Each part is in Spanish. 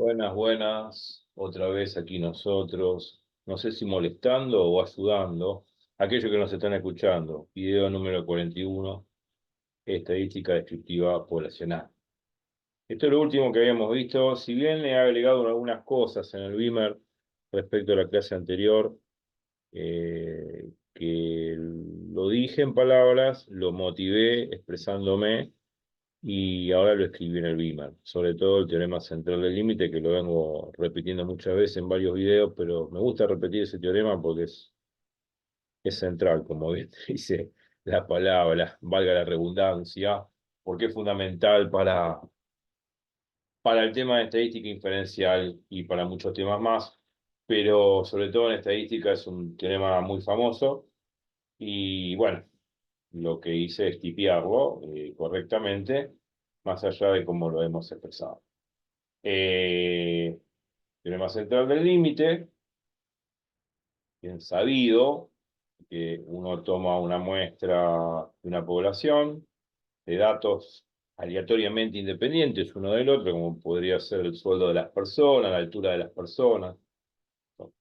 Buenas, buenas. Otra vez aquí nosotros. No sé si molestando o ayudando. Aquellos que nos están escuchando. Video número 41. Estadística descriptiva poblacional. Esto es lo último que habíamos visto. Si bien he agregado algunas cosas en el Beamer respecto a la clase anterior, que lo dije en palabras, lo motivé expresándome y ahora lo escribí en el Beamer, sobre todo el teorema central del límite, que lo vengo repitiendo muchas veces en varios videos, pero me gusta repetir ese teorema porque es central, como bien dice la palabra, valga la redundancia, porque es fundamental para el tema de estadística inferencial y para muchos temas más, pero sobre todo en estadística es un teorema muy famoso y bueno, lo que hice es tipearlo correctamente, más allá de cómo lo hemos expresado. Eh, Teorema central del límite, bien sabido, que uno toma una muestra de una población de datos aleatoriamente independientes uno del otro, como podría ser el sueldo de las personas, la altura de las personas, son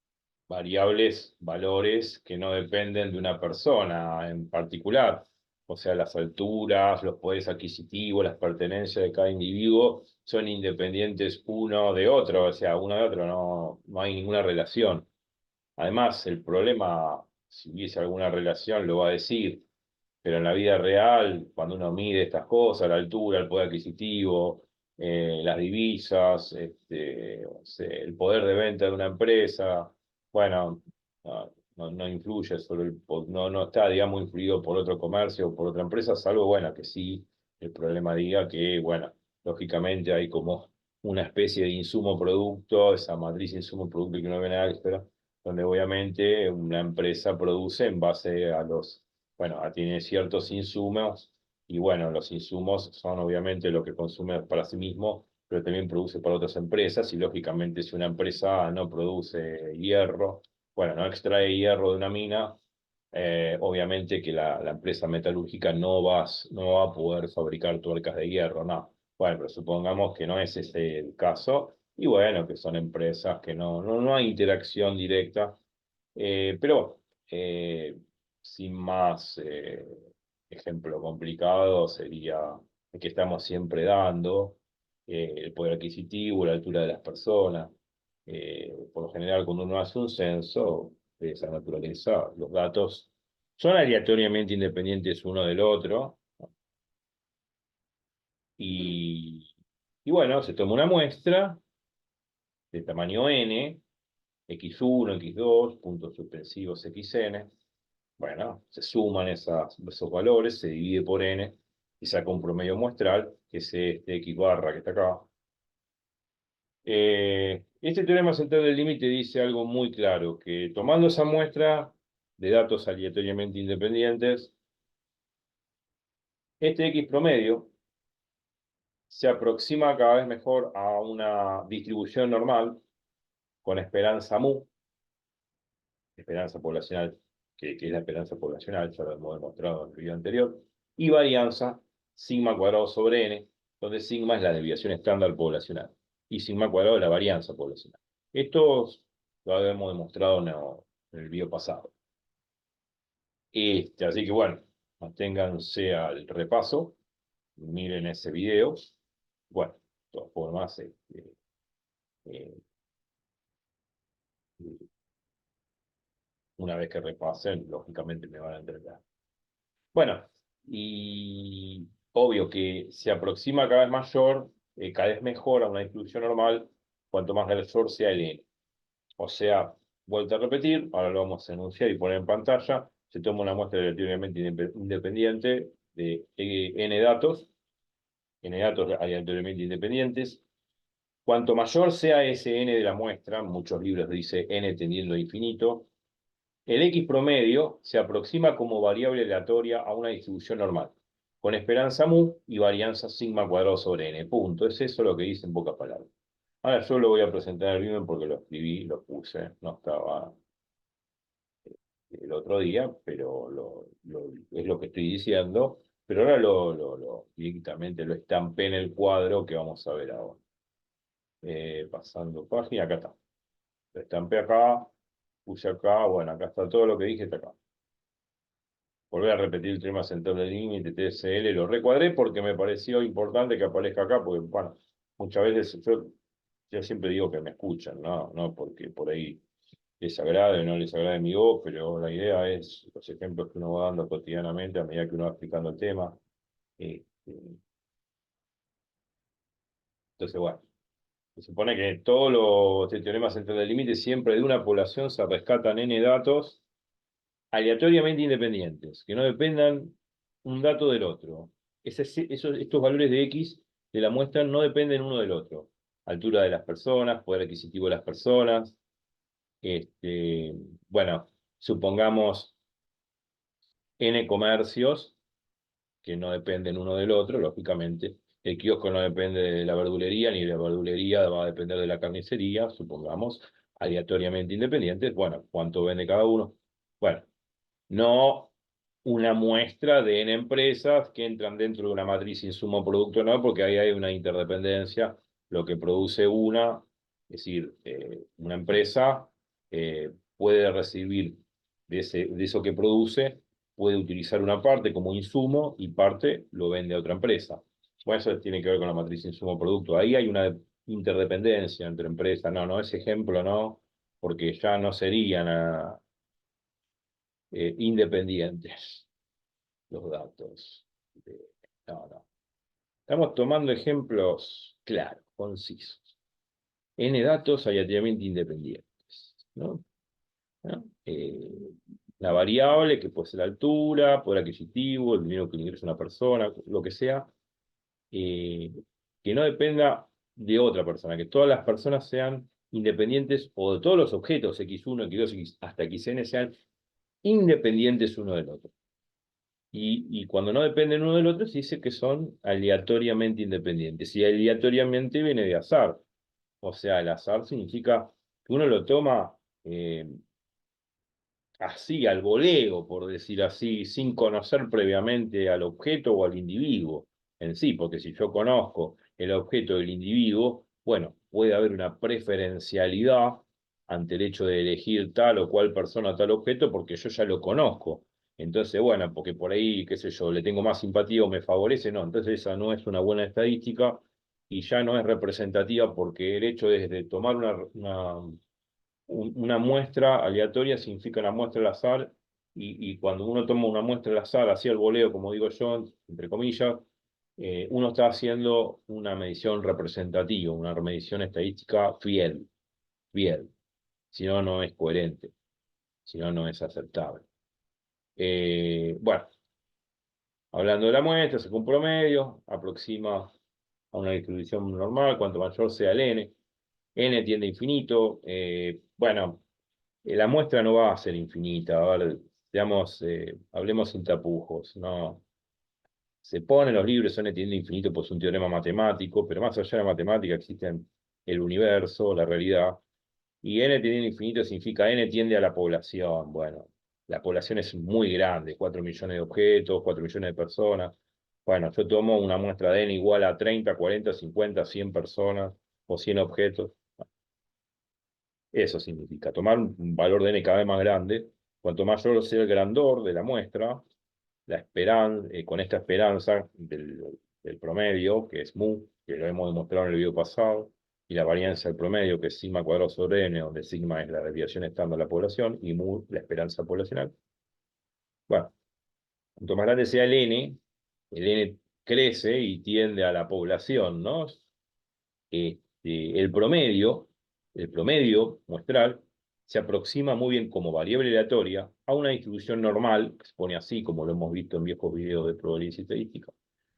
variables, valores que no dependen de una persona en particular. O sea, las alturas, los poderes adquisitivos, las pertenencias de cada individuo son independientes uno de otro, o sea, uno de otro no hay ninguna relación. Además, el problema, si hubiese alguna relación, lo va a decir, pero en la vida real, cuando uno mide estas cosas, la altura, el poder adquisitivo, las divisas, o sea, el poder de venta de una empresa, bueno, no influye sobre no está, digamos, influido por otro comercio o por otra empresa, salvo, bueno, que sí, el problema diga que, bueno, lógicamente hay como una especie de insumo-producto, esa matriz insumo-producto que no viene a extra, donde obviamente una empresa produce en base a bueno, tiene ciertos insumos y bueno, los insumos son obviamente lo que consume para sí mismo, pero también produce para otras empresas y lógicamente si una empresa no produce hierro, bueno, no extrae hierro de una mina, obviamente que la empresa metalúrgica no va a poder fabricar tuercas de hierro, no. Bueno, pero supongamos que no es ese el caso y bueno, que son empresas que no hay interacción directa, pero sin más ejemplo complicado sería el que estamos siempre dando, el poder adquisitivo, la altura de las personas. Por lo general, cuando uno hace un censo de esa naturaleza, los datos son aleatoriamente independientes uno del otro y, y bueno, se toma una muestra de tamaño n, x1, x2, puntos suspensivos xn. Bueno, se suman esos valores, se divide por n y saca un promedio muestral, que es este x barra que está acá. Este teorema central del límite dice algo muy claro, que tomando esa muestra de datos aleatoriamente independientes, este x promedio se aproxima cada vez mejor a una distribución normal con esperanza mu, esperanza poblacional, que es la esperanza poblacional, ya lo hemos demostrado en el video anterior, y varianza sigma cuadrado sobre n, donde sigma es la desviación estándar poblacional y sigma cuadrado es la varianza poblacional. Esto lo habíamos demostrado en el video pasado. Así que bueno, manténganse al repaso, miren ese video. Bueno, de todas formas, eh, una vez que repasen, lógicamente me van a entender. Bueno, y obvio que se aproxima cada vez mayor, cada vez mejor a una distribución normal, cuanto más mayor sea el n. O sea, vuelta a repetir, ahora lo vamos a enunciar y poner en pantalla, se toma una muestra relativamente independiente de n datos aleatoriamente independientes. Cuanto mayor sea ese n de la muestra, muchos libros dice n tendiendo a infinito, el X promedio se aproxima como variable aleatoria a una distribución normal, con esperanza mu y varianza sigma cuadrado sobre n. Punto. Es eso lo que dice en pocas palabras. Ahora yo lo voy a presentar en el video porque lo escribí, lo puse, no estaba el otro día, pero es lo que estoy diciendo. Pero ahora directamente lo estampé en el cuadro que vamos a ver ahora. Pasando página, acá está. Estampé acá, puse acá, bueno, acá está todo lo que dije, está acá. Volver a repetir el tema central del límite, TSL, lo recuadré porque me pareció importante que aparezca acá, porque, bueno, muchas veces yo siempre digo que me escuchan, ¿no? No porque por ahí les agrade o no les agrade mi voz, pero la idea es los ejemplos que uno va dando cotidianamente a medida que uno va explicando el tema. Eh, entonces, bueno, se supone que todos los teoremas central del límite siempre de una población se rescatan n datos aleatoriamente independientes, que no dependan un dato del otro. Estos valores de X de la muestra no dependen uno del otro. Altura de las personas, poder adquisitivo de las personas. Este, bueno, supongamos N comercios que no dependen uno del otro, lógicamente. El kiosco no depende de la verdulería, ni la verdulería va a depender de la carnicería, supongamos, aleatoriamente independientes. Bueno, ¿cuánto vende cada uno? Bueno, no una muestra de N empresas que entran dentro de una matriz insumo-producto, no, porque ahí hay una interdependencia. Lo que produce una, es decir, una empresa puede recibir de eso que produce, puede utilizar una parte como insumo y parte lo vende a otra empresa. Bueno, eso tiene que ver con la matriz insumo-producto. Ahí hay una interdependencia entre empresas. No, no, ese ejemplo no, porque ya no serían independientes los datos. No, no. Estamos tomando ejemplos claros, concisos. N datos aleatoriamente independientes, ¿no? ¿No? La variable, que puede ser la altura, poder adquisitivo, el dinero que ingresa una persona, lo que sea, eh, que no dependa de otra persona, que todas las personas sean independientes, o de todos los objetos, X1, X2, hasta Xn, sean independientes uno del otro. Y cuando no dependen uno del otro, se dice que son aleatoriamente independientes. Y aleatoriamente viene de azar. O sea, el azar significa que uno lo toma así, al voleo, por decir así, sin conocer previamente al objeto o al individuo en sí. Porque si yo conozco el objeto del individuo, bueno, puede haber una preferencialidad ante el hecho de elegir tal o cual persona, tal objeto, porque yo ya lo conozco. Entonces, bueno, porque por ahí, qué sé yo, le tengo más simpatía o me favorece, no, entonces esa no es una buena estadística y ya no es representativa porque el hecho de tomar una muestra aleatoria significa una muestra al azar y cuando uno toma una muestra al azar, así al voleo, como digo yo, entre comillas, uno está haciendo una medición representativa, una medición estadística fiel, fiel. Si no, no es coherente, si no, no es aceptable. Bueno, hablando de la muestra, se un promedio, aproxima a una distribución normal, cuanto mayor sea el n. N tiende a infinito. Bueno, la muestra no va a ser infinita. A ver, digamos, hablemos sin tapujos. No, se pone en los libros N tiende a infinito, pues es un teorema matemático, pero más allá de la matemática existen el universo, la realidad. Y N tiende a infinito significa N tiende a la población. Bueno, la población es muy grande, 4 millones de objetos, 4 millones de personas. Bueno, yo tomo una muestra de N igual a 30, 40, 50, 100 personas o 100 objetos. Eso significa tomar un valor de N cada vez más grande. Cuanto mayor sea el grandor de la muestra, con esta esperanza del promedio, que es mu, que lo hemos demostrado en el video pasado, y la varianza del promedio, que es sigma cuadrado sobre n, donde sigma es la desviación estándar de la población, y mu la esperanza poblacional. Bueno, cuanto más grande sea el n crece y tiende a la población, ¿no? El promedio muestral, se aproxima muy bien como variable aleatoria a una distribución normal, que se pone así, como lo hemos visto en viejos videos de probabilidad y estadística,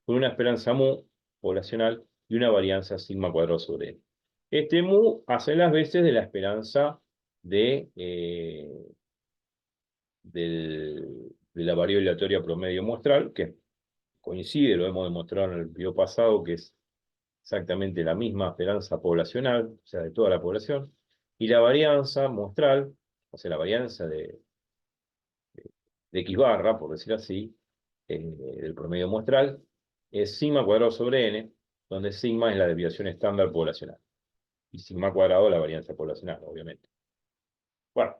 con una esperanza mu poblacional y una varianza sigma cuadrado sobre n. Este mu hace las veces de la esperanza de la variable aleatoria promedio muestral, que coincide, lo hemos demostrado en el video pasado, que es exactamente la misma esperanza poblacional, o sea, de toda la población, y la varianza muestral, o sea, la varianza de X barra, por decir así, del promedio muestral, es sigma cuadrado sobre n, donde sigma es la desviación estándar poblacional. y sigma cuadrado la varianza poblacional, obviamente. Bueno,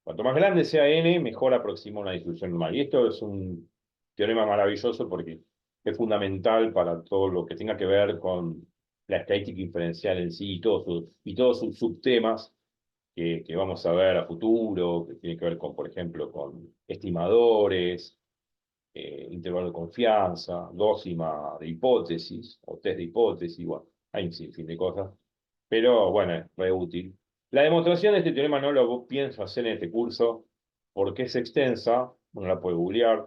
cuanto más grande sea n, mejor aproxima una distribución normal. Y esto es un teorema maravilloso porque es fundamental para todo lo que tenga que ver con la estadística inferencial en sí y todos sus subtemas que vamos a ver a futuro, que tiene que ver con, por ejemplo, con estimadores, intervalo de confianza, dócima de hipótesis o test de hipótesis, bueno, hay un sinfín de cosas, pero bueno, es re útil. La demostración de este teorema no lo pienso hacer en este curso porque es extensa, uno la puede googlear,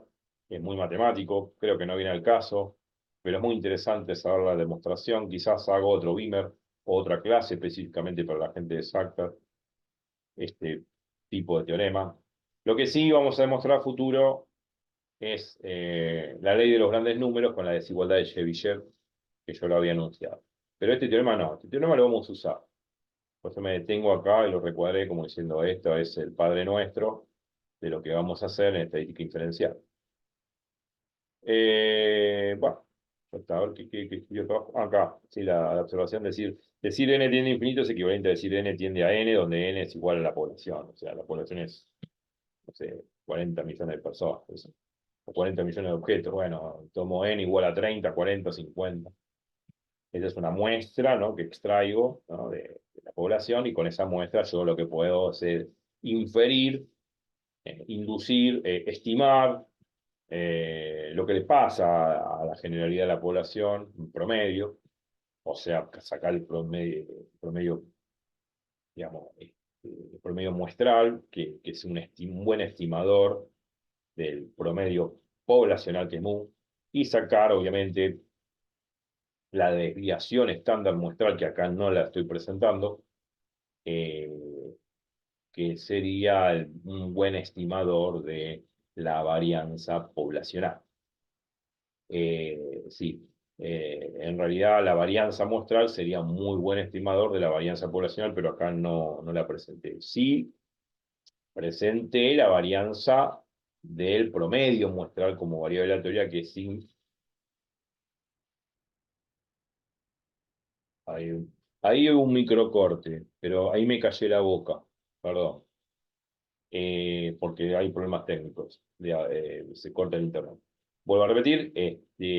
es muy matemático, creo que no viene al caso, pero es muy interesante saber la demostración. Quizás hago otro Beamer o otra clase específicamente para la gente exacta, este tipo de teorema. Lo que sí vamos a demostrar a futuro es la ley de los grandes números con la desigualdad de Chebyshев, que yo lo había anunciado. Pero este teorema no, este teorema lo vamos a usar. Por eso me detengo acá y lo recuadré como diciendo esto es el Padre Nuestro de lo que vamos a hacer en estadística inferencial. Bueno, a ver qué estudio trabajo. Acá, sí, la observación, decir n tiende a infinito es equivalente a decir n tiende a n, donde n es igual a la población. O sea, la población es, no sé, 40 millones de personas. Eso. O 40 millones de objetos. Bueno, tomo n igual a 30, 40, 50. Esa es una muestra, ¿no?, que extraigo, ¿no?, de la población y con esa muestra yo lo que puedo hacer inferir, inducir, estimar lo que le pasa a la generalidad de la población, en promedio, o sea, sacar el promedio, digamos, el promedio muestral, que es un buen estimador del promedio poblacional que es mu, y sacar, obviamente, la desviación estándar muestral, que acá no la estoy presentando, eh, que sería un buen estimador de la varianza poblacional. Sí, en realidad la varianza muestral sería un muy buen estimador de la varianza poblacional, pero acá no la presenté. Sí, presenté la varianza del promedio muestral como variable aleatoria, que sí, hay, hay un microcorte, pero ahí me callé la boca, perdón, porque hay problemas técnicos, se corta el internet. Vuelvo a repetir,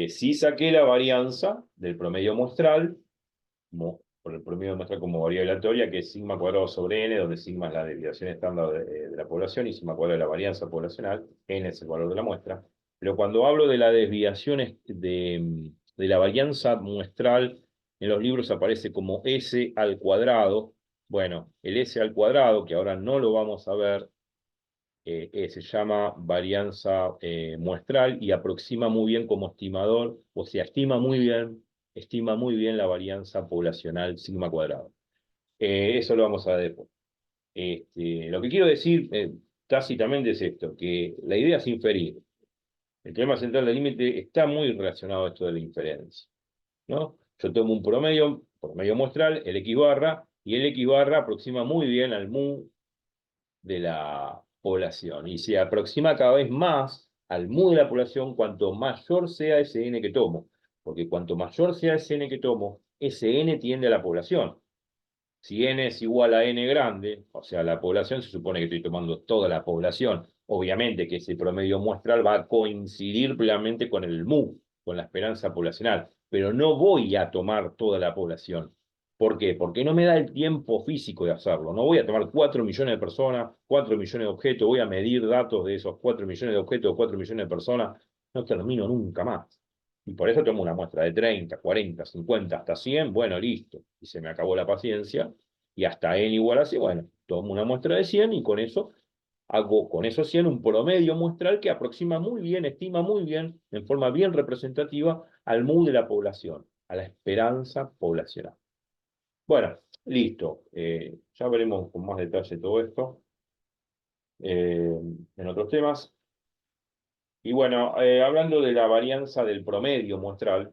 sí saqué la varianza del promedio muestral, por el promedio muestra como variable aleatoria, que es sigma cuadrado sobre n, donde sigma es la desviación estándar de la población y sigma cuadrado es la varianza poblacional, n es el valor de la muestra. Pero cuando hablo de la desviación de la varianza muestral, en los libros aparece como s al cuadrado. Bueno, el s al cuadrado, que ahora no lo vamos a ver, se llama varianza muestral y aproxima muy bien como estimador, o sea, estima muy bien la varianza poblacional sigma cuadrado. Eso lo vamos a ver después. Lo que quiero decir tácitamente es esto, que la idea es inferir. El teorema central del límite está muy relacionado a esto de la inferencia, ¿no? Yo tomo un promedio muestral, el X barra, y el X barra aproxima muy bien al mu de la población y se aproxima cada vez más al mu de la población cuanto mayor sea ese n que tomo, porque cuanto mayor sea ese n que tomo, ese n tiende a la población. Si n es igual a n grande, o sea, la población, se supone que estoy tomando toda la población. Obviamente que ese promedio muestral va a coincidir plenamente con el mu, con la esperanza poblacional, pero no voy a tomar toda la población. ¿Por qué? Porque no me da el tiempo físico de hacerlo. No voy a tomar 4 millones de personas, 4 millones de objetos, voy a medir datos de esos 4 millones de objetos, 4 millones de personas. No termino nunca más. Y por eso tomo una muestra de 30, 40, 50, hasta 100, bueno, listo. Y se me acabó la paciencia. Y hasta n igual a 100, bueno, tomo una muestra de 100 y con eso hago con esos 100 un promedio muestral que aproxima muy bien, estima muy bien, en forma bien representativa, al mu de la población, a la esperanza poblacional. Bueno, listo. Ya veremos con más detalle todo esto en otros temas. Y bueno, hablando de la varianza del promedio muestral,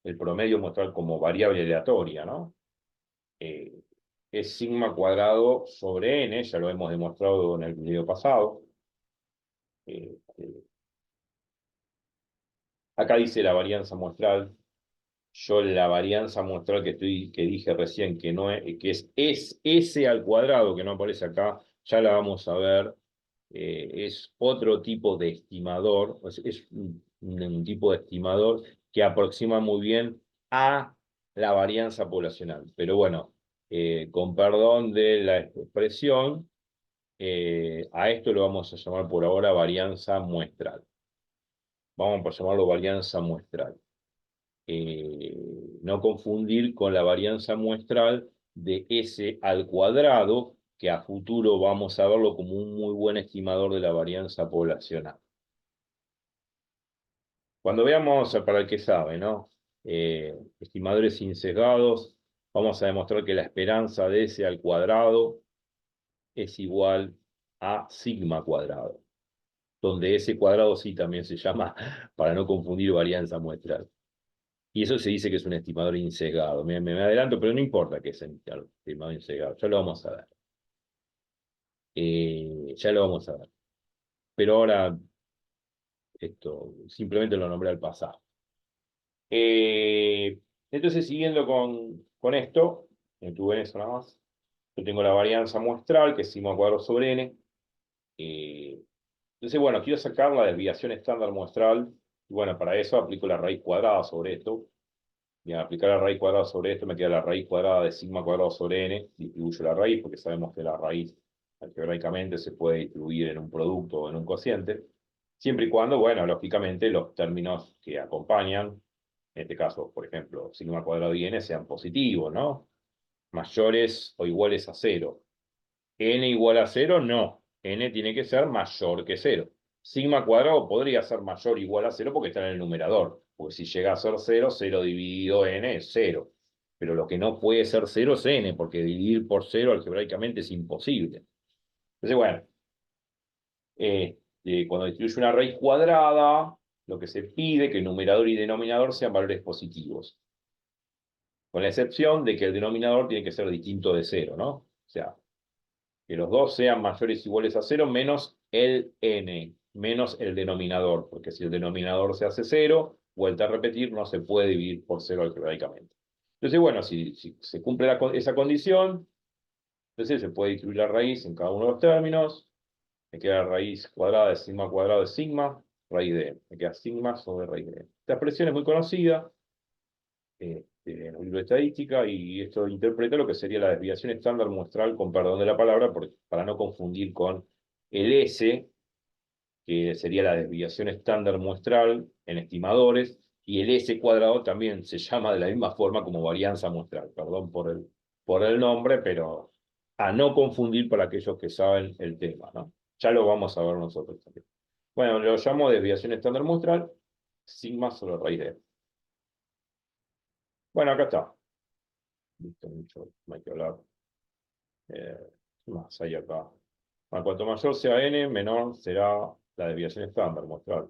el promedio muestral como variable aleatoria, ¿no? Eh, es sigma cuadrado sobre n, ya lo hemos demostrado en el video pasado. Eh, acá dice la varianza muestral, yo la varianza muestral que dije recién, que, no es S al cuadrado, que no aparece acá, ya la vamos a ver, es otro tipo de estimador, es un tipo de estimador que aproxima muy bien a la varianza poblacional. Pero bueno, con perdón de la expresión, a esto lo vamos a llamar por ahora varianza muestral. Vamos a llamarlo varianza muestral. eh, no confundir con la varianza muestral de S al cuadrado, que a futuro vamos a verlo como un muy buen estimador de la varianza poblacional. Cuando veamos, para el que sabe, ¿no? Estimadores insesgados, vamos a demostrar que la esperanza de S al cuadrado es igual a sigma cuadrado, donde S cuadrado sí también se llama, para no confundir, varianza muestral. Y eso se dice que es un estimador insesgado. Me adelanto, pero no importa que es un estimador insesgado. Ya lo vamos a ver. Ya lo vamos a ver. Pero ahora, esto, simplemente lo nombré al pasado. Entonces, siguiendo con esto, en tu eso nada más, yo tengo la varianza muestral, que es sigma cuadrado sobre n. Entonces, bueno, quiero sacar la desviación estándar muestral. Y bueno, para eso aplico la raíz cuadrada sobre esto. Y al aplicar la raíz cuadrada sobre esto, me queda la raíz cuadrada de sigma cuadrado sobre n. Distribuyo la raíz, porque sabemos que la raíz algebraicamente se puede distribuir en un producto o en un cociente. Siempre y cuando, bueno, lógicamente los términos que acompañan, en este caso, por ejemplo, sigma cuadrado y n sean positivos, ¿no? Mayores o iguales a cero. N igual a cero, no. N tiene que ser mayor que cero. Sigma cuadrado podría ser mayor o igual a cero porque está en el numerador. Porque si llega a ser cero, 0 dividido n es cero. Pero lo que no puede ser cero es n, porque dividir por cero algebraicamente es imposible. Entonces, bueno, cuando distribuye una raíz cuadrada, lo que se pide es que el numerador y denominador sean valores positivos. Con la excepción de que el denominador tiene que ser distinto de cero, ¿no? O sea, que los dos sean mayores o iguales a cero, menos el n, menos el denominador, porque si el denominador se hace cero, vuelta a repetir, no se puede dividir por cero algebraicamente. Entonces, bueno, si se cumple esa condición, entonces se puede distribuir la raíz en cada uno de los términos, me queda la raíz cuadrada de sigma, raíz de n, me queda sigma sobre raíz de n. Esta expresión es muy conocida, en un libro de estadística, y esto interpreta lo que sería la desviación estándar muestral, con perdón de la palabra, para no confundir con el S, que sería la desviación estándar muestral en estimadores, y el S cuadrado también se llama de la misma forma como varianza muestral. Perdón por el nombre, pero a no confundir para aquellos que saben el tema, ¿no? Ya lo vamos a ver nosotros también. Bueno, lo llamo desviación estándar muestral, sigma sobre raíz de. Bueno, acá está. Listo, mucho, no hay que hablar. ¿Qué más hay acá? Bueno, cuanto mayor sea n, menor será la desviación estándar muestral.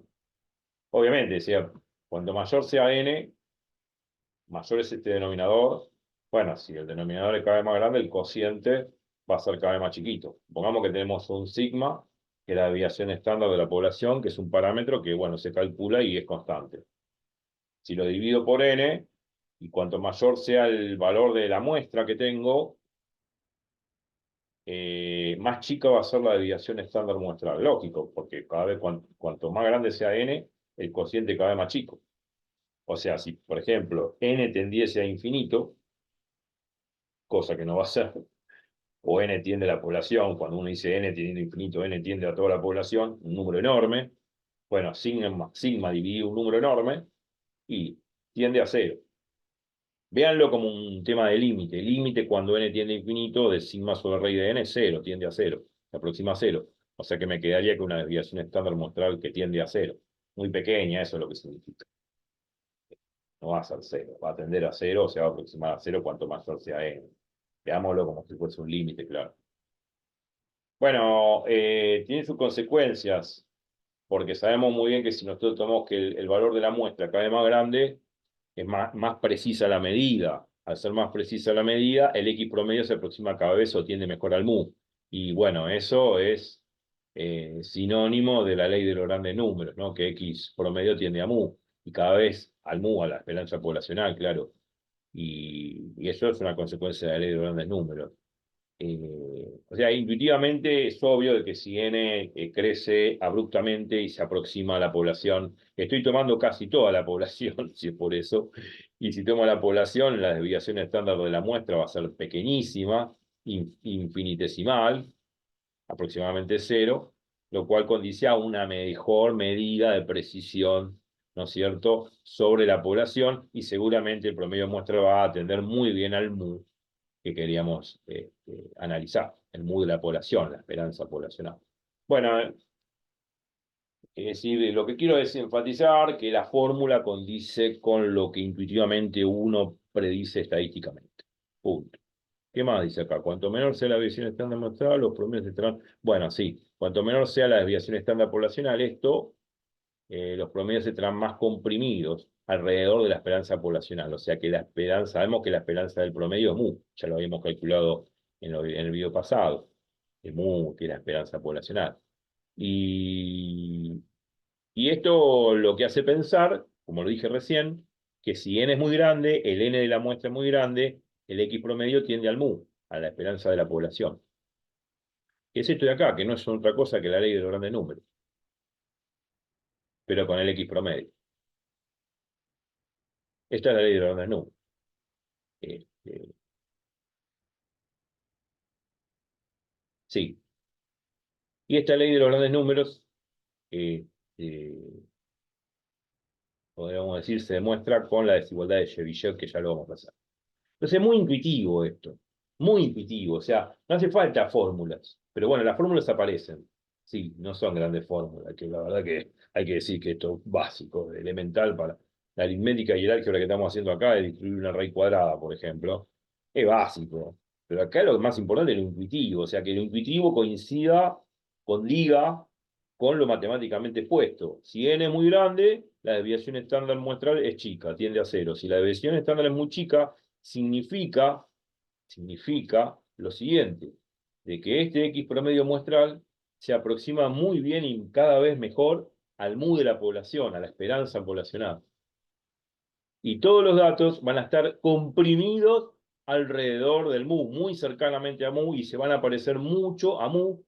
Obviamente, decía, cuanto mayor sea n, mayor es este denominador. Bueno, si el denominador es cada vez más grande, el cociente va a ser cada vez más chiquito. Pongamos que tenemos un sigma, que es la desviación estándar de la población, que es un parámetro que, bueno, se calcula y es constante. Si lo divido por n, y cuanto mayor sea el valor de la muestra que tengo, más chica va a ser la desviación estándar muestral. Lógico, porque cada vez cuanto más grande sea n, el cociente cada vez más chico. O sea, si por ejemplo n tendiese a infinito, cosa que no va a ser, o n tiende a la población, cuando uno dice n tiende a infinito, n tiende a toda la población, un número enorme, bueno, sigma divide un número enorme y tiende a cero. Véanlo como un tema de límite. Límite cuando n tiende a infinito de sigma sobre raíz de n es cero, tiende a cero, se aproxima a cero. O sea que me quedaría con una desviación estándar muestral que tiende a cero. Muy pequeña, eso es lo que significa. No va a ser cero, va a tender a cero, o se va a aproximar a cero cuanto mayor sea n. Veámoslo como si fuese un límite, claro. Bueno, tiene sus consecuencias, porque sabemos muy bien que si nosotros tomamos que el valor de la muestra cada vez más grande, es más precisa la medida. Al ser más precisa la medida, el X promedio se aproxima cada vez o tiende mejor al mu. Y bueno, eso es sinónimo de la ley de los grandes números, ¿no? Que X promedio tiende a mu. Y cada vez al MU, a la esperanza poblacional, claro. Y eso es una consecuencia de la ley de los grandes números. O sea, intuitivamente es obvio de que si n crece abruptamente y se aproxima a la población, estoy tomando casi toda la población, si es por eso, y si tomo la población, la desviación estándar de la muestra va a ser pequeñísima, infinitesimal, aproximadamente cero, lo cual condice a una mejor medida de precisión, ¿no es cierto?, sobre la población, y seguramente el promedio de muestra va a atender muy bien al MU que queríamos analizar, el MU de la población, la esperanza poblacional. Bueno, es decir, lo que quiero es enfatizar que la fórmula condice con lo que intuitivamente uno predice estadísticamente. Punto. ¿Qué más dice acá? Cuanto menor sea la desviación estándar mostrada, los promedios estarán... Bueno, sí, cuanto menor sea la desviación estándar poblacional, los promedios estarán más comprimidos alrededor de la esperanza poblacional. O sea que la esperanza, sabemos que la esperanza del promedio es MU, ya lo habíamos calculado en el video pasado, el MU, que es la esperanza poblacional. Y, y esto lo que hace pensar, como lo dije recién, que si n es muy grande, el n de la muestra es muy grande, el x promedio tiende al MU, a la esperanza de la población. ¿Qué es esto de acá? Que no es otra cosa que la ley de los grandes números, pero con el x promedio. Esta es la ley de los grandes números. Este, sí. Y esta ley de los grandes números, eh, eh, podríamos decir, se demuestra con la desigualdad de Chebyshev, que ya lo vamos a hacer. Entonces, es muy intuitivo esto, muy intuitivo, o sea, no hace falta fórmulas, pero bueno, las fórmulas aparecen, sí, no son grandes fórmulas, que la verdad que hay que decir que esto es básico, elemental para la aritmética y el álgebra que estamos haciendo acá, de distribuir una raíz cuadrada, por ejemplo, es básico, pero acá lo más importante es lo intuitivo, o sea, que lo intuitivo coincida, condiga con lo matemáticamente expuesto. Si n es muy grande, la desviación estándar muestral es chica, tiende a cero. Si la desviación estándar es muy chica, significa lo siguiente, de que este X promedio muestral se aproxima muy bien y cada vez mejor al MU de la población, a la esperanza poblacional. Y todos los datos van a estar comprimidos alrededor del MU, muy cercanamente a MU, y se van a parecer mucho a MU,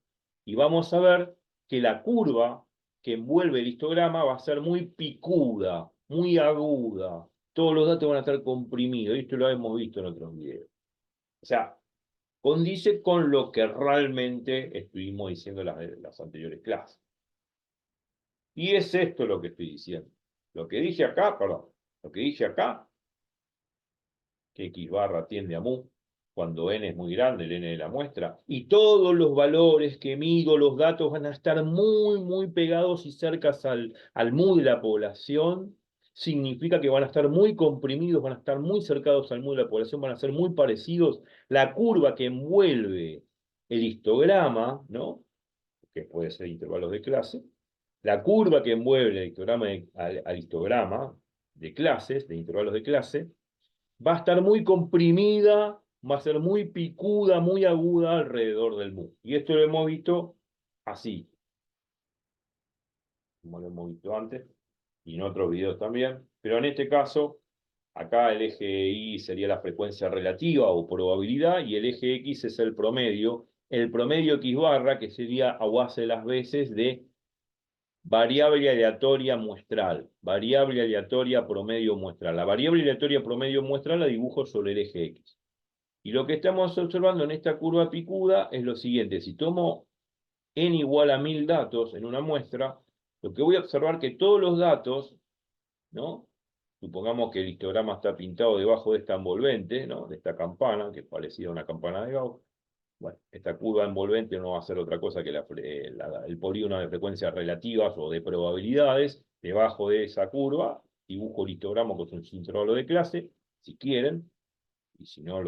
y vamos a ver que la curva que envuelve el histograma va a ser muy picuda, muy aguda. Todos los datos van a estar comprimidos, y esto lo hemos visto en otros videos. O sea, condice con lo que realmente estuvimos diciendo en las anteriores clases. Y es esto lo que estoy diciendo. Lo que dije acá, perdón, lo que dije acá, que X barra tiende a mu, cuando n es muy grande, el n de la muestra, y todos los valores que mido, los datos van a estar muy, muy pegados y cercas al mu de la población, significa que van a estar muy comprimidos, van a estar muy cercados al mu de la población, van a ser muy parecidos. La curva que envuelve el histograma, ¿no?, que puede ser intervalos de clase, la curva que envuelve el histograma al histograma de clases, de intervalos de clase, va a estar muy comprimida, va a ser muy picuda, muy aguda alrededor del mu. Y esto lo hemos visto así, como lo hemos visto antes, y en otros videos también. Pero en este caso, acá el eje Y sería la frecuencia relativa o probabilidad, y el eje X es el promedio X barra, que sería a base de las veces de variable aleatoria muestral, variable aleatoria promedio muestral. La variable aleatoria promedio muestral la dibujo sobre el eje X. Y lo que estamos observando en esta curva picuda es lo siguiente: si tomo n igual a 1000 datos en una muestra, lo que voy a observar que todos los datos, ¿no?, supongamos que el histograma está pintado debajo de esta envolvente, ¿no?, de esta campana, que es parecida a una campana de Gauss. Bueno, esta curva envolvente no va a ser otra cosa que el polígono de frecuencias relativas o de probabilidades. Debajo de esa curva dibujo el histograma con un intervalo de clase, si quieren, y si no,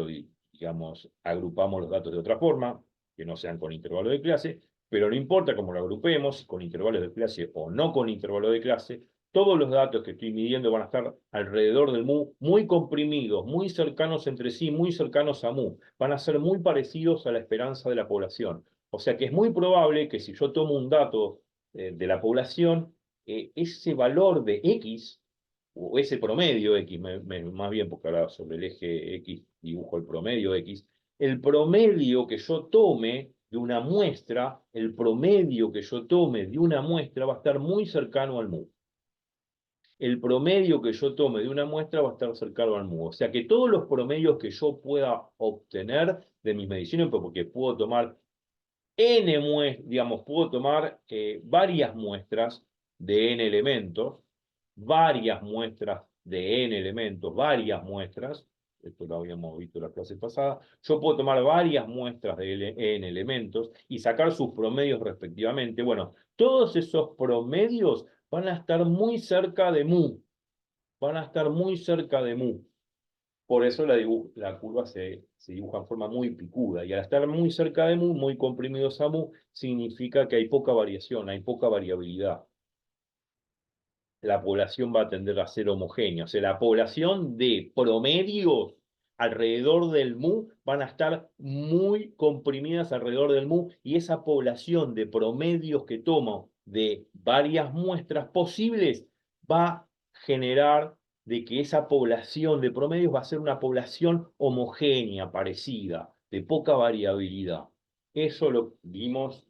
digamos, agrupamos los datos de otra forma, que no sean con intervalo de clase, pero no importa cómo lo agrupemos, con intervalos de clase o no con intervalo de clase, todos los datos que estoy midiendo van a estar alrededor del mu, muy comprimidos, muy cercanos entre sí, muy cercanos a mu. Van a ser muy parecidos a la esperanza de la población. O sea que es muy probable que si yo tomo un dato de la población, ese valor de X, o ese promedio X, más bien porque ahora sobre el eje X dibujo el promedio X, el promedio que yo tome de una muestra, el promedio que yo tome de una muestra va a estar muy cercano al mu. El promedio que yo tome de una muestra va a estar cercano al mu. O sea que todos los promedios que yo pueda obtener de mis mediciones, porque puedo tomar n muestras, digamos, puedo tomar varias muestras de n elementos, varias muestras de n elementos, varias muestras, esto lo habíamos visto en la clase pasada, yo puedo tomar varias muestras de n elementos y sacar sus promedios respectivamente. Bueno, todos esos promedios van a estar muy cerca de mu, van a estar muy cerca de mu. Por eso la curva se dibuja en forma muy picuda. Y al estar muy cerca de mu, muy comprimidos a mu, significa que hay poca variación, hay poca variabilidad. La población va a tender a ser homogénea. O sea, la población de promedios alrededor del mu van a estar muy comprimidas alrededor del mu. Y esa población de promedios que tomo de varias muestras posibles va a generar de que esa población de promedios va a ser una población homogénea, parecida, de poca variabilidad. Eso lo vimos,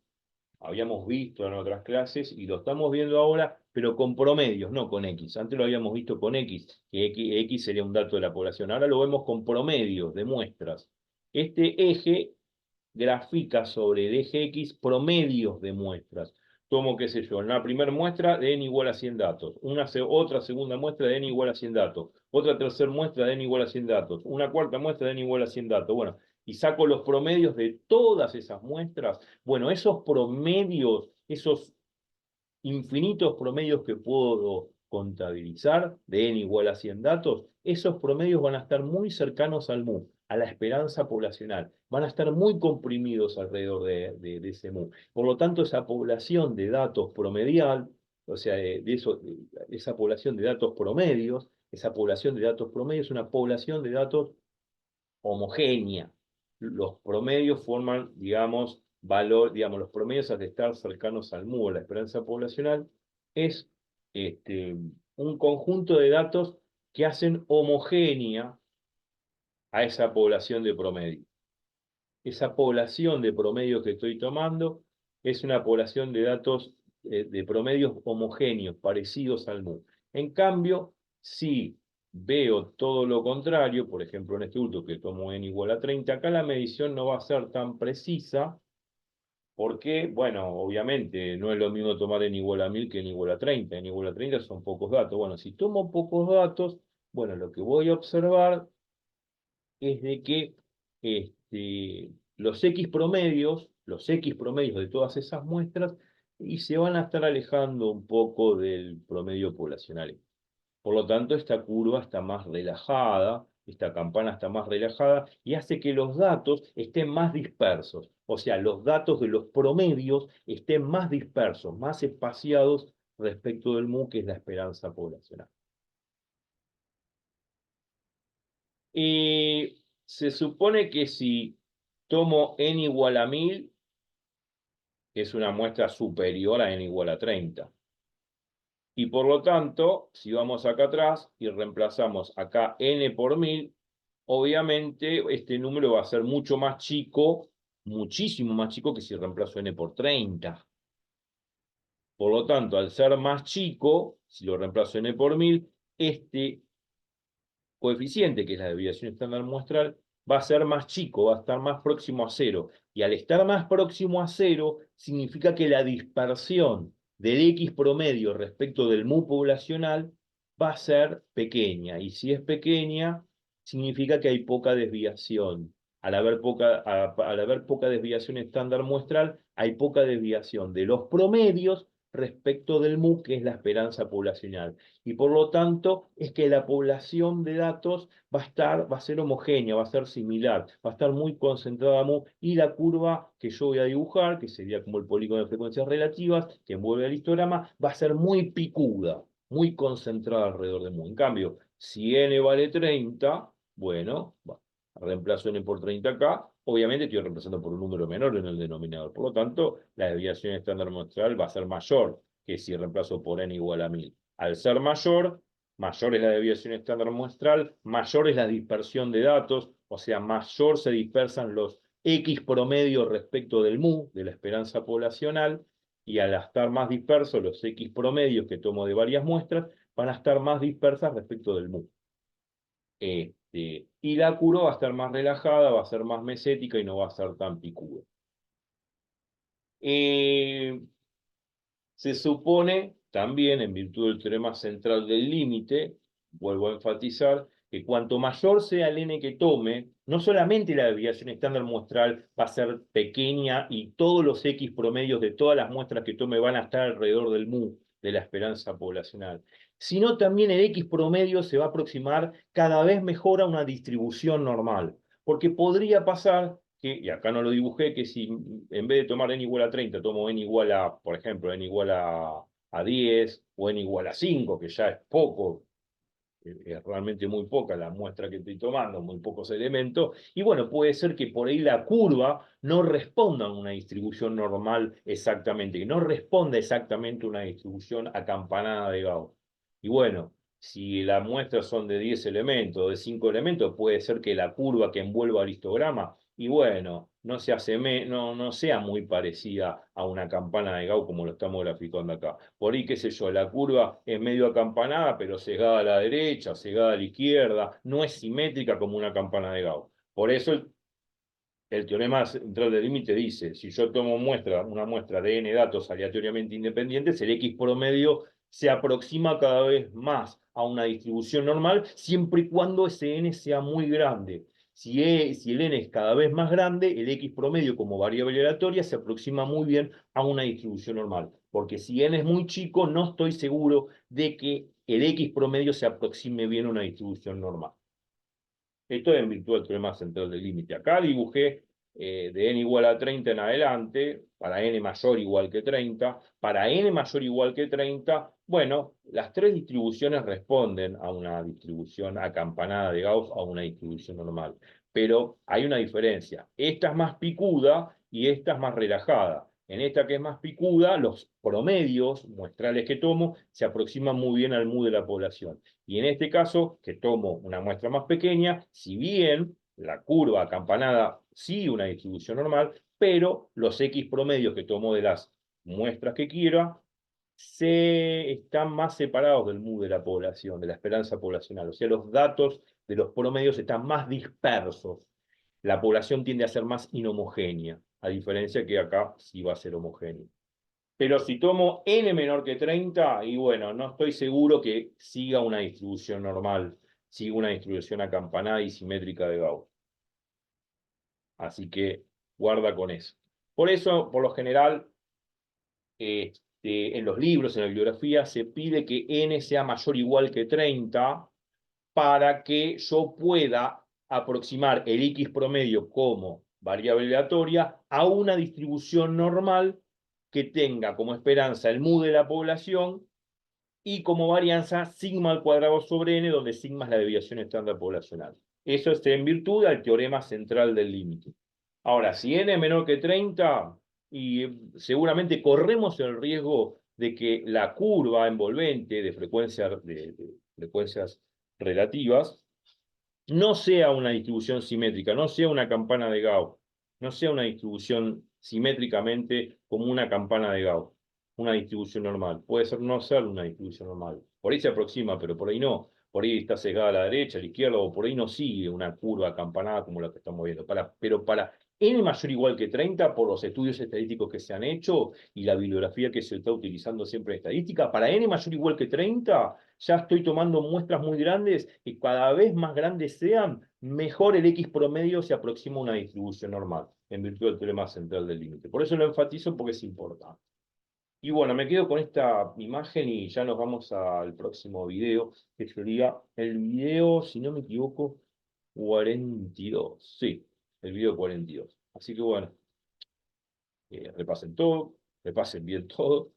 habíamos visto en otras clases y lo estamos viendo ahora, pero con promedios, no con X. Antes lo habíamos visto con X, que X sería un dato de la población. Ahora lo vemos con promedios de muestras. Este eje grafica sobre el eje X promedios de muestras. Tomo, qué sé yo, en la primera muestra de n igual a 100 datos, otra segunda muestra de n igual a 100 datos, otra tercera muestra de n igual a 100 datos, una cuarta muestra de n igual a 100 datos. Bueno, y saco los promedios de todas esas muestras. Bueno, esos promedios, esos infinitos promedios que puedo contabilizar de n igual a 100 datos, esos promedios van a estar muy cercanos al mu, a la esperanza poblacional, van a estar muy comprimidos alrededor de ese mu. Por lo tanto, esa población de datos promedial, o sea, esa población de datos promedios, esa población de datos promedios es una población de datos homogénea. Los promedios forman, digamos, los promedios al estar cercanos al mu, la esperanza poblacional, es un conjunto de datos que hacen homogénea a esa población de promedio. Esa población de promedio que estoy tomando es una población de datos de promedios homogéneos, parecidos al mu. En cambio, si veo todo lo contrario, por ejemplo en este último que tomo n igual a 30, acá la medición no va a ser tan precisa, porque, bueno, obviamente no es lo mismo tomar n igual a 1000 que n igual a 30. N igual a 30 son pocos datos. Bueno, si tomo pocos datos, bueno, lo que voy a observar es de que los X promedios de todas esas muestras, y se van a estar alejando un poco del promedio poblacional. Por lo tanto, esta curva está más relajada, esta campana está más relajada y hace que los datos estén más dispersos. O sea, los datos de los promedios estén más dispersos, más espaciados respecto del mu, que es la esperanza poblacional. Y se supone que si tomo n igual a 1000, es una muestra superior a n igual a 30. Y por lo tanto, si vamos acá atrás y reemplazamos acá n por 1000, obviamente este número va a ser mucho más chico, muchísimo más chico que si reemplazo n por 30. Por lo tanto, al ser más chico, si lo reemplazo n por 1000, este coeficiente, que es la desviación estándar muestral, va a ser más chico, va a estar más próximo a cero. Y al estar más próximo a cero, significa que la dispersión del X promedio respecto del mu poblacional va a ser pequeña. Y si es pequeña, significa que hay poca desviación. Al haber poca desviación estándar muestral, hay poca desviación de los promedios respecto del mu, que es la esperanza poblacional. Y por lo tanto, es que la población de datos va a ser homogénea, va a ser similar, va a estar muy concentrada mu, y la curva que yo voy a dibujar, que sería como el polígono de frecuencias relativas, que envuelve el histograma, va a ser muy picuda, muy concentrada alrededor de mu. En cambio, si n vale 30, bueno, reemplazo n por 30 acá, obviamente estoy reemplazando por un número menor en el denominador. Por lo tanto, la desviación estándar muestral va a ser mayor que si reemplazo por n igual a 1000. Al ser mayor, mayor es la desviación estándar muestral, mayor es la dispersión de datos, o sea, mayor se dispersan los X promedio respecto del mu, de la esperanza poblacional, y al estar más dispersos los X promedios que tomo de varias muestras, van a estar más dispersas respecto del mu. Y la curva va a estar más relajada, va a ser más mesética y no va a ser tan picuda. Se supone también, en virtud del teorema central del límite, vuelvo a enfatizar, que cuanto mayor sea el n que tome, no solamente la desviación estándar muestral va a ser pequeña y todos los x promedios de todas las muestras que tome van a estar alrededor del mu, de la esperanza poblacional, sino también el x promedio se va a aproximar cada vez mejor a una distribución normal, porque podría pasar que, y acá no lo dibujé, que si en vez de tomar n igual a 30, tomo n igual a, por ejemplo, n igual a 10 o n igual a 5, que ya es poco, es realmente muy poca la muestra que estoy tomando, muy pocos elementos, y bueno, puede ser que por ahí la curva no responda a una distribución normal exactamente, que no responda exactamente a una distribución acampanada de Gauss. Y bueno, si las muestras son de 10 elementos, de 5 elementos, puede ser que la curva que envuelva el histograma, y bueno, no sea muy parecida a una campana de Gauss como lo estamos graficando acá. Por ahí, qué sé yo, la curva es medio acampanada, pero cegada a la derecha, cegada a la izquierda, no es simétrica como una campana de Gauss. Por eso el teorema central del límite dice, si yo tomo una muestra de n datos aleatoriamente independientes, el X promedio se aproxima cada vez más a una distribución normal, siempre y cuando ese n sea muy grande. Si el n es cada vez más grande, el X promedio como variable aleatoria se aproxima muy bien a una distribución normal. Porque si n es muy chico, no estoy seguro de que el X promedio se aproxime bien a una distribución normal. Esto es en virtud del teorema central del límite. Acá dibujé de n igual a 30 en adelante, para n mayor igual que 30, para n mayor igual que 30, bueno, las tres distribuciones responden a una distribución acampanada de Gauss, a una distribución normal. Pero hay una diferencia. Esta es más picuda y esta es más relajada. En esta que es más picuda, los promedios muestrales que tomo se aproximan muy bien al mu de la población. Y en este caso, que tomo una muestra más pequeña, si bien la curva acampanada sigue una distribución normal, pero los X promedios que tomo de las muestras que quiera están más separados del mu de la población, de la esperanza poblacional. O sea, los datos de los promedios están más dispersos. La población tiende a ser más inhomogénea, a diferencia que acá sí va a ser homogénea. Pero si tomo n menor que 30, y bueno, no estoy seguro que siga una distribución normal, siga una distribución acampanada y simétrica de Gauss. Así que guarda con eso. Por eso, por lo general, en los libros, en la bibliografía, se pide que n sea mayor o igual que 30 para que yo pueda aproximar el X promedio como variable aleatoria a una distribución normal que tenga como esperanza el mu de la población y como varianza sigma al cuadrado sobre n, donde sigma es la desviación estándar poblacional. Eso es en virtud del teorema central del límite. Ahora, si n es menor que 30, y seguramente corremos el riesgo de que la curva envolvente de frecuencias relativas no sea una distribución simétrica, no sea una campana de Gauss, no sea una distribución simétricamente como una campana de Gauss, una distribución normal. Puede ser no ser una distribución normal. Por ahí se aproxima, pero por ahí no. Por ahí está sesgada a la derecha, a la izquierda, o por ahí no sigue una curva acampanada como la que estamos viendo. Pero para n mayor o igual que 30, por los estudios estadísticos que se han hecho y la bibliografía que se está utilizando siempre en estadística, para n mayor o igual que 30, ya estoy tomando muestras muy grandes y cada vez más grandes sean, mejor el X promedio se aproxima a una distribución normal, en virtud del teorema central del límite. Por eso lo enfatizo porque es importante. Y bueno, me quedo con esta imagen y ya nos vamos al próximo video, que sería el video, si no me equivoco, 42. Sí, el video 42. Así que bueno, repasen todo, repasen bien todo.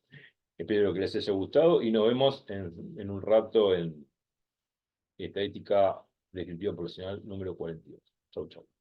Espero que les haya gustado y nos vemos en un rato en Estadística Descriptiva Profesional número 42. Chau, chau.